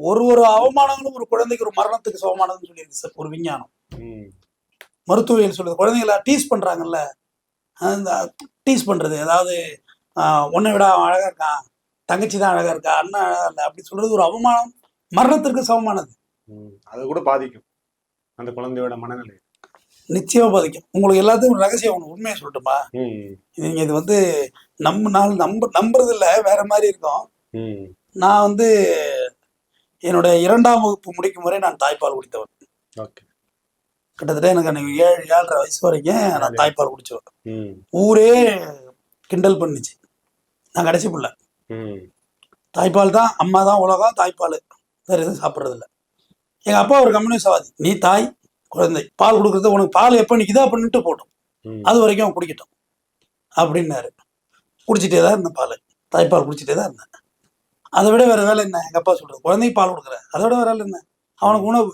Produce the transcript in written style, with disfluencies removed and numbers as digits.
ஒரு அவமானங்களும் ஒரு குழந்தைக்கு ஒரு மரணத்துக்கு சமமானதுன்னு சொல்லியிருக்கு சார் ஒரு விஞ்ஞானம். மருத்துவியல் சொல்லுது. குழந்தைங்கள டீஸ் பண்றாங்கல்ல, அந்த டீஸ் பண்றது, அதாவது உன்னை விட அவன் அழகா இருக்கான், தங்கச்சி தான் அழகா இருக்கா, அண்ணன் அழகா இல்லை அப்படி சொல்றது ஒரு அவமானம், மரணத்திற்கு சமமானது. அது கூட பாதிக்கும் அந்த குழந்தையோட மனநிலை. நிச்சயமா பாதிக்கும். உங்களுக்கு எல்லாத்துக்கும் ஒரு ரகசியம் ஒன்று உண்மையை சொல்லட்டுமா? நீங்க இது வந்து நம்புறது இல்லை, வேற மாதிரி இருக்கும். நான் என்னுடைய 2ஆம் வகுப்பு முடிக்கும் வரை நான் தாய்ப்பால் குடித்தவன். கிட்டத்தட்ட எனக்கு அன்னைக்கு 7-7.5 வயசு வரைக்கும் நான் தாய்ப்பால் குடிச்சவன். ஊரே கிண்டல் பண்ணிச்சு. நான் கடைசி பிள்ளை. தாய்ப்பால் தான், அம்மா தான் உலகம், தாய்ப்பால் வேற எதுவும் சாப்பிட்றது இல்லை. எங்க அப்பா ஒரு கம்யூனிஸ்ட்வாதி. நீ தாய், குழந்தை, பால் கொடுக்குறது உனக்கு பால் எப்போ நிற்குதோ அப்படின்ட்டு போட்டோம், அது வரைக்கும் அவன் குடிக்கட்டும் அப்படின்னாரு. குடிச்சிட்டே தான் இருந்தேன் பால், தாய்ப்பால் குடிச்சிட்டே தான் இருந்தேன். அதை விட வேற வேலை என்ன? எங்க அப்பா சொல்றது, குழந்தைக்கு பால் கொடுக்குற, அதை விட வேற வேலை என்ன? அவனுக்கு உணவு,